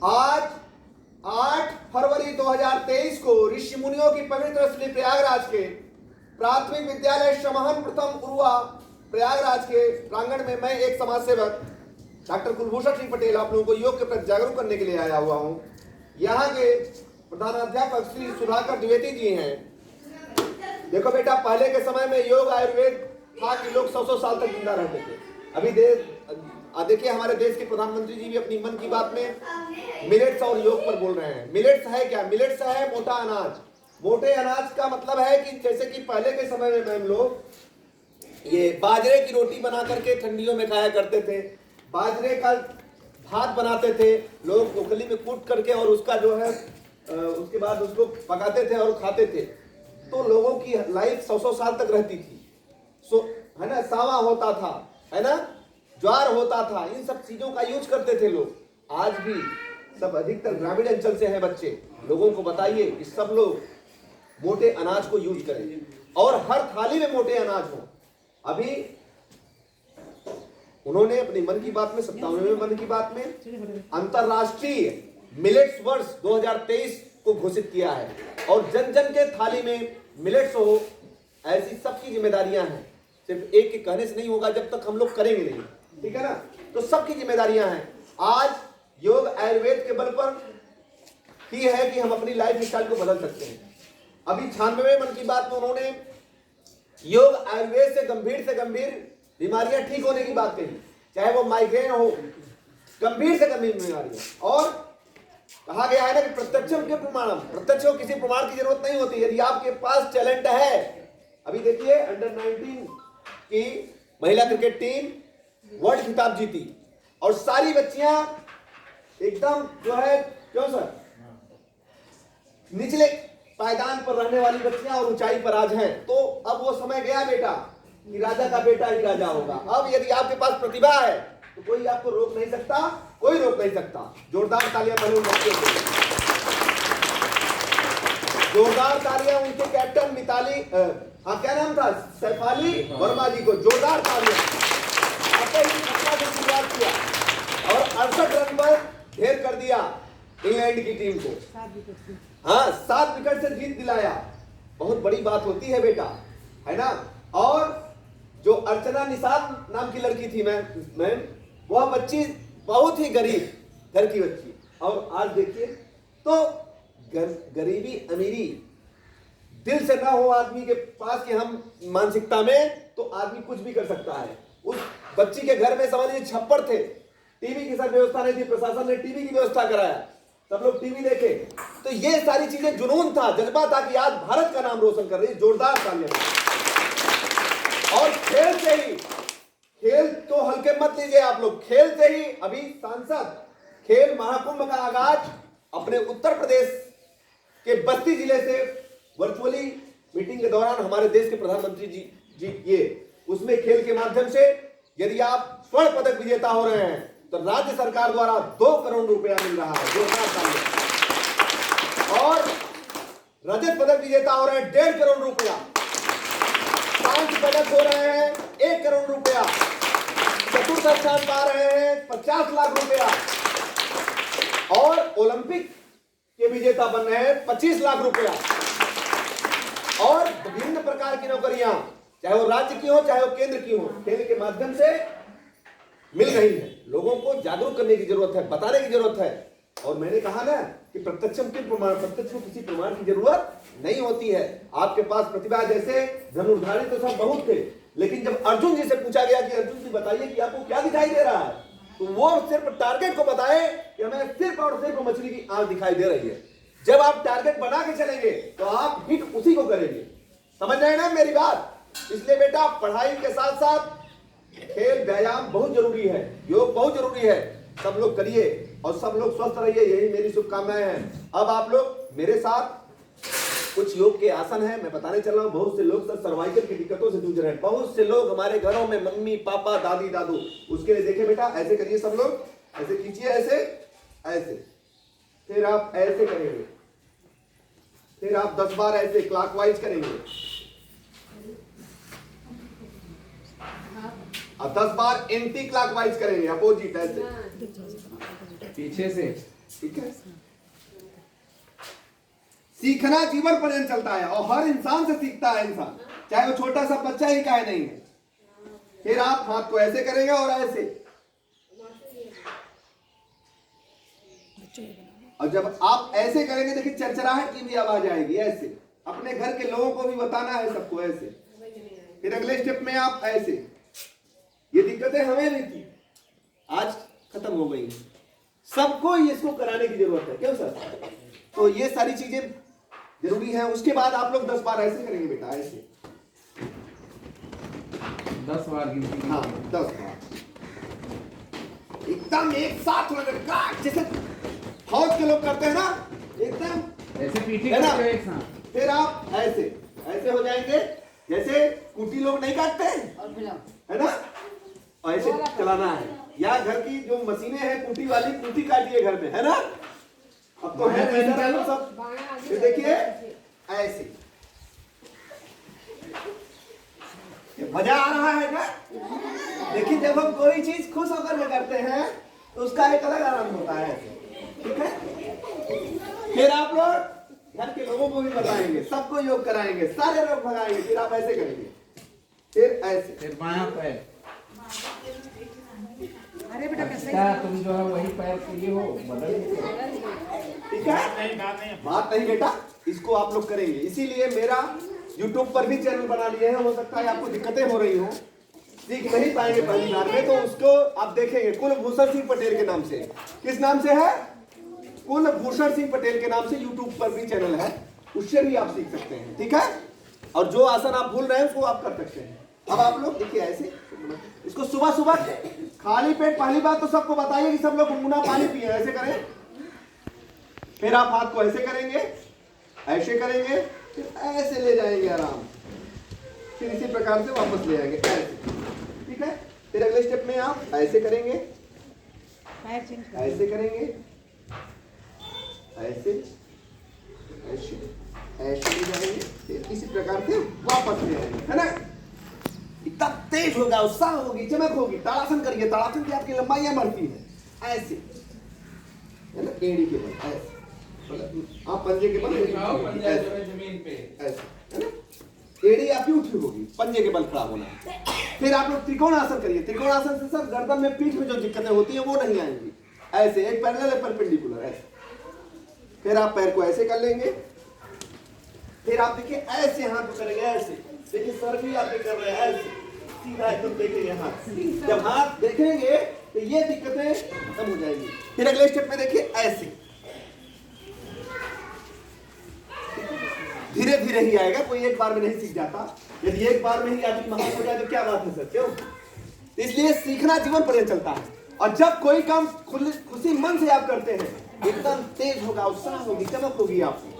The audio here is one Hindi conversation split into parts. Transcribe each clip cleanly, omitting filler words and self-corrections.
आज 8 फरवरी 2023 को ऋषि मुनियों की पवित्र स्थली प्रयागराज के प्राथमिक विद्यालय समहन प्रथम उरुआ प्रयागराज के प्रांगण में मैं एक समाज सेवक डॉक्टर कुलभूषण सिंह पटेल आप लोगों को योग के प्रति जागरूक करने के लिए आया हुआ हूं। यहाँ के प्रधानाध्यापक श्री सुधाकर द्विवेदी जी हैं। देखो बेटा, पहले के समय में योग आयुर्वेद था कि लोग 100 साल तक जिंदा रहते थे। अभी देखिए हमारे देश के प्रधानमंत्री जी भी अपनी मन की बात में मिलेट्स और योग पर बोल रहे हैं। मिलेट्स है क्या? मिलेट्स है मोटा अनाज। मोटे अनाज का मतलब है कि जैसे कि पहले के समय में हम लोग ये बाजरे की रोटी बना करके ठंडियों में खाया करते थे। बाजरे का भात बनाते थे लोग ओखली में कूट करके, और उसका जो है उसके बाद उसको पकाते थे और खाते थे। तो लोगों की लाइफ 100 साल तक रहती थी। है ना, सावा होता था, है ना, ज्वार होता था, इन सब चीजों का यूज करते थे लोग। आज भी सब अधिकतर ग्रामीण अंचल से हैं बच्चे। लोगों को बताइए कि सब लोग मोटे अनाज को यूज करें और हर थाली में मोटे अनाज हो। अभी उन्होंने अपनी मन की बात में 57वें मन की बात में अंतरराष्ट्रीय मिलेट्स वर्ष 2023 को घोषित किया है, और जन जन के थाली में मिलेट्स हो, ऐसी सबकी जिम्मेदारियां हैं। सिर्फ एक के कहने से नहीं होगा जब तक हम लोग करेंगे नहीं, ठीक है ना। तो सबकी जिम्मेदारियां हैं। आज योग आयुर्वेद के बल पर ही है कि हम अपनी लाइफ स्टाइल को बदल सकते हैं। अभी 96वें मन की बात में उन्होंने योग आयुर्वेद से गंभीर बीमारियां ठीक होने की बात कही, चाहे वो माइग्रेन हो, गंभीर से गंभीर बीमारियां। और कहा गया है ना कि प्रत्यक्षम के प्रमाणम, प्रत्यक्ष को किसी प्रमाण की जरूरत नहीं होती यदि आपके पास टैलेंट है। अभी देखिए अंडर 19 की महिला क्रिकेट टीम वर्ल्ड खिताब जीती, और सारी बच्चियां एकदम जो है, क्यों सर, निचले पायदान पर रहने वाली बच्चियां और ऊंचाई पर आज हैं। तो अब वो समय गया बेटा कि राजा का बेटा ही राजा होगा। अब यदि आपके पास प्रतिभा है तो कोई आपको रोक नहीं सकता, कोई रोक नहीं सकता। जोरदार तालियां बने बच्चों के लिए, जोरदार तालियां उनके कैप्टन मिताली क्या नाम था, सैफाली वर्मा जी को जोरदार तालियां। शुरुआत किया और 68 रन पर ढेर कर दिया इंग्लैंड की टीम को। हाँ, 7 विकेट से जीत दिलाया। बहुत बड़ी बात होती है बेटा, है ना। और जो अर्चना निषाद नाम की लड़की थी मैम, वह बच्ची बहुत ही गरीब घर की बच्ची, और आज देखिए तो गरीबी अमीरी दिल से ना हो आदमी के पास कि हम मानसिकता में, तो आदमी कुछ भी कर सकता है। उस बच्ची के घर में समझ लीजिए छप्पर थे, टीवी की सर व्यवस्था नहीं थी, प्रशासन ने टीवी की व्यवस्था कराया, सब लोग टीवी देखे। तो ये सारी चीजें जुनून था, जज्बा था कि आज भारत का नाम रोशन कर रही है। जोरदार तालियां। और खेल से ही, खेल तो हल्के मत लीजिए आप लोग, खेल से ही अभी सांसद खेल महाकुंभ का आगाज अपने उत्तर प्रदेश के बस्ती जिले से वर्चुअली मीटिंग के दौरान हमारे देश के प्रधानमंत्री जी ये उसमें खेल के माध्यम से यदि आप स्वर्ण पदक विजेता हो रहे हैं तो राज्य सरकार द्वारा 2 करोड़ रुपया मिल रहा है। और रजत पदक विजेता हो रहे हैं 1.5 करोड़ रुपया, 5 पदक हो रहे हैं 1 करोड़ रुपया, चतुर्थ स्थान पा रहे हैं 50 लाख रुपया, और ओलंपिक के विजेता बन रहे हैं 25 लाख रुपया। और विभिन्न प्रकार की नौकरियां, चाहे वो राज्य की हो चाहे वो केंद्र की हो, खेल के माध्यम से मिल रही है। लोगों को जागरूक करने की जरूरत है, बताने की जरूरत है। और मैंने कहा ना कि प्रत्यक्ष को किसी प्रमाण की जरूरत नहीं होती है। आपके पास प्रतिभा, जैसे धनुर्धारी तो सब बहुत थे, लेकिन जब अर्जुन जी से पूछा गया कि अर्जुन जी बताइए कि आपको क्या दिखाई दे रहा है, तो वो सिर्फ टारगेट को बताए कि हमें सिर्फ और सिर्फ मछली की आंख दिखाई दे रही है। जब आप टारगेट बना के चलेंगे तो आप हिट उसी को करेंगे। समझ रहे हैं ना मेरी बात। इसलिए बेटा पढ़ाई के साथ साथ खेल व्यायाम बहुत जरूरी है, योग बहुत जरूरी है। सब लोग करिए और सब लोग स्वस्थ रहिए, यही मेरी शुभकामनाएं हैं। अब आप लोग मेरे साथ कुछ योग के आसन हैं, मैं बताने चल रहा हूँ। बहुत से लोग सर सर्वाइकल की दिक्कतों से जूझ रहे हैं। बहुत से लोग हमारे घरों में मम्मी पापा दादी दादू, उसके लिए देखे बेटा ऐसे करिए, सब लोग ऐसे खींचिए, ऐसे ऐसे, फिर आप ऐसे करेंगे, फिर आप 10 बार ऐसे क्लॉकवाइज करेंगे, अब 10 बार एंटी क्लॉकवाइज करेंगे, अपोजिट ऐसे पीछे से ठीक है। सीखना जीवन पर्यंत चलता है और हर इंसान से सीखता है इंसान, चाहे वो छोटा सा बच्चा ही काहे नहीं है। फिर आप हाथ को ऐसे करेंगे और ऐसे, और जब आप ऐसे करेंगे देखिए चरचराहट की भी आवाज आएगी ऐसे। अपने घर के लोगों को भी बताना है सबको ऐसे। फिर अगले स्टेप में आप ऐसे। ये दिक्कतें हमें भी थी, आज खत्म हो गई। सबको इसको कराने की जरूरत है, क्यों सर? तो ये सारी चीजें जरूरी है। उसके बाद आप लोग 10 बार ऐसे करेंगे बेटा, ऐसे 10 बार गिनती। हाँ 10 बार एकदम एक साथ लगा, जैसे फौज के लोग करते हैं ना, एकदम ऐसे पीठी है ना। करते हो एक साथ। फिर आप ऐसे ऐसे हो जाएंगे, जैसे कुटी लोग नहीं काटते है ना, और ऐसे चलाना है। या घर की जो मशीनें हैं कुटी वाली, कुटी काटिए घर में, है ना। अब तो है सब। फिर देखिए ऐसे, मजा आ रहा है ना। लेकिन जब हम कोई चीज खुश होकर के करते हैं तो उसका एक अलग आनंद होता है, ठीक है। फिर आप लोग घर के लोगों को भी बताएंगे, सबको योग कराएंगे, सारे लोग भगाएंगे। फिर आप ऐसे करेंगे, फिर ऐसे, फिर बायां पैर। अरे बेटा कैसे अच्छा, तुम जो है वही पैर किए हो, बदल ठीक है। बात नहीं बेटा, इसको आप लोग करेंगे। इसीलिए मेरा YouTube पर भी चैनल बना लिए हैं। हो सकता है आपको दिक्कतें हो रही हो, सीख नहीं पाएंगे पहली बार में, तो उसको आप देखेंगे कुलभूषण सिंह पटेल के नाम से। किस नाम से है? कुलभूषण सिंह पटेल के नाम से YouTube पर भी चैनल है, उससे भी आप सीख सकते हैं, ठीक है। और जो आसन आप भूल रहे हैं उसको आप कर सकते हैं। अब आप लोग देखिए ऐसे, इसको सुबह सुबह खाली पेट, पहली बात तो सबको बताइए कि सब लोग गुनगुना पानी पिए, ऐसे करें। फिर आप हाथ को ऐसे करेंगे, ऐसे करेंगे, फिर ऐसे ले जाएंगे आराम, फिर इसी प्रकार से वापस ले आएंगे ऐसे, ठीक है। फिर अगले स्टेप में आप ऐसे करेंगे, ऐसे करेंगे, ऐसे ऐसे ऐसे ले जाएंगे, फिर इसी प्रकार से वापस ले आएंगे, है ना। इतना तेज होगा, उत्साह होगी, चमक होगी। ताड़ासन करिए, ताड़ासन की आपकी लंबाइयां बढ़ती है ऐसे, है ना। एड़ी के बल ऐसे, आप पंजे के बल जमीन पे ऐसे, है ना। एड़ी आपकी उठी होगी, पंजे के बल खड़ा होना है। फिर आप लोग त्रिकोणासन करिए। त्रिकोणासन से सब गर्दन में, पीठ में जो दिक्कतें होती हैं वो नहीं आएंगी। ऐसे एक पैरेलल एक परपेंडिकुलर ऐसे। फिर आप पैर को ऐसे कर लेंगे, फिर आप देखिए ऐसे हाथ करेंगे, ऐसे देखिए सर भी आप कर रहे हैं ऐसे सीधा एकदम देखेंगे हाथ। जब हाथ देखेंगे तो ये दिक्कतें खत्म हो जाएंगी। फिर अगले स्टेप में देखिए ऐसे, धीरे धीरे ही आएगा, कोई एक बार में नहीं सीख जाता। यदि एक बार में ही आदमी महान हो जाए तो क्या बात है सर, क्यों? इसलिए सीखना जीवन पर्यंत चलता है। और जब कोई काम खुशी मन से आप करते हैं, एकदम तेज होगा, उत्साह होगी, चमक होगी आपकी,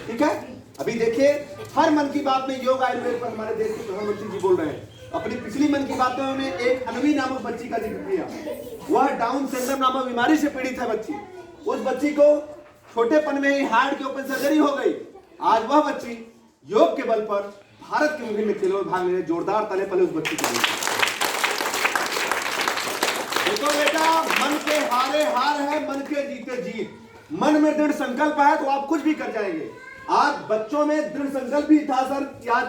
ठीक है। अभी देखिए हर मन की बात में योग आयुर्वेद पर हमारे देश के प्रधानमंत्री जी बोल रहे हैं। अपनी पिछली मन की बातों में एक अनवी नामक बच्ची का जिक्र किया। वह डाउन सिंड्रोम नामक बीमारी से पीड़ित है बच्ची। उस बच्ची को छोटेपन में ही हार्ट की ओपन सर्जरी हो गई। आज वह बच्ची योग के बल पर भारत के विभिन्न खेलों में भाग ले, जोरदार ताली पहले उस बच्ची को। देखो बेटा, मन के हारे हार है, मन के जीते जीत। मन में दृढ़ संकल्प है तो आप कुछ भी कर जाएंगे। आज बच्चों में दृढ़ संकल्प भी था सर कि आज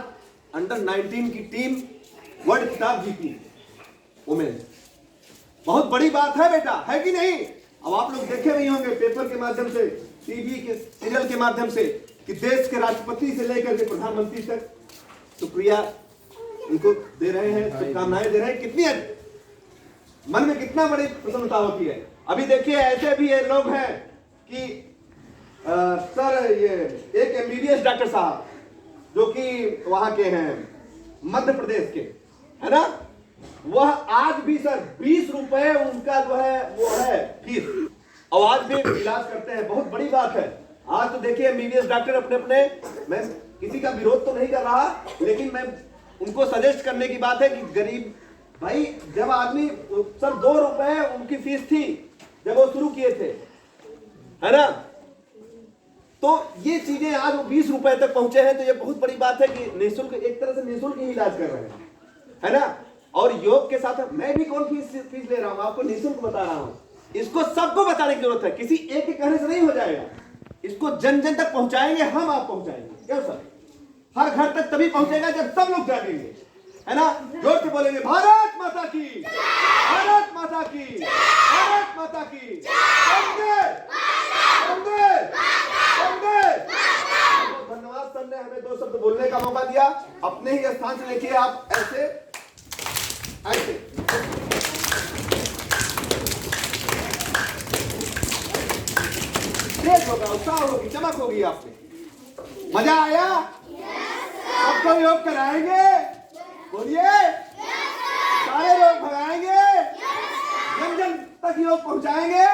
अंडर 19 की टीम वर्ल्ड खिताब जीती, वुमेन। बहुत बड़ी बात है बेटा, है कि नहीं? अब आप लोग देखे नहीं होंगे पेपर के माध्यम से, टीवी के सीरियल के माध्यम से, कि देश के राष्ट्रपति से लेकर के प्रधानमंत्री तक सुप्रिया उनको दे रहे हैं, शुभकामनाएं दे रहे हैं। कितनी मन में कितना बड़ी प्रसन्नता होती है। अभी देखिए ऐसे भी ये लोग हैं कि सर ये एक MBBS डॉक्टर साहब जो कि वहां के हैं मध्य प्रदेश के, है ना, वह आज भी सर 20 रुपए उनका जो है वो है फीस, और आज भी इलाज करते हैं। बहुत बड़ी बात है। आज तो देखिए MBBS डॉक्टर अपने अपने, मैं किसी का विरोध तो नहीं कर रहा, लेकिन मैं उनको सजेस्ट करने की बात है कि गरीब भाई, जब आदमी सर 2 रुपए उनकी फीस थी जब वो शुरू किए थे, है ना, तो ये चीजें आज वो 20 रुपए तक पहुंचे हैं। तो ये बहुत बड़ी बात है कि निःशुल्क, एक तरह से निःशुल्क ही इलाज कर रहे हैं, है ना। और योग के साथ मैं भी कौन फीस ले रहा हूं, आपको निःशुल्क बता रहा हूं। इसको सबको बताने की जरूरत है, किसी एक के कहने से नहीं हो जाएगा। इसको जन जन तक पहुंचाएंगे, हम आप पहुंचाएंगे, क्यों सर? हर घर तक तभी पहुंचेगा जब सब लोग जागेंगे, है ना? जोर से बोलेंगे भारत माता की, भारत माता की, भारत माता की, वंदे वंदे वंदे। बहुत धन्यवाद सर ने हमें 2 शब्द बोलने का मौका दिया। अपने ही स्थान से देखिए आप ऐसे ऐसे तेज होगा, उत्साह होगी, चमक होगी आप में। मजा आया? सबको योग कराएंगे, बोलिए। सारे लोग भगाएंगे, जन जन तक योग पहुंचाएंगे।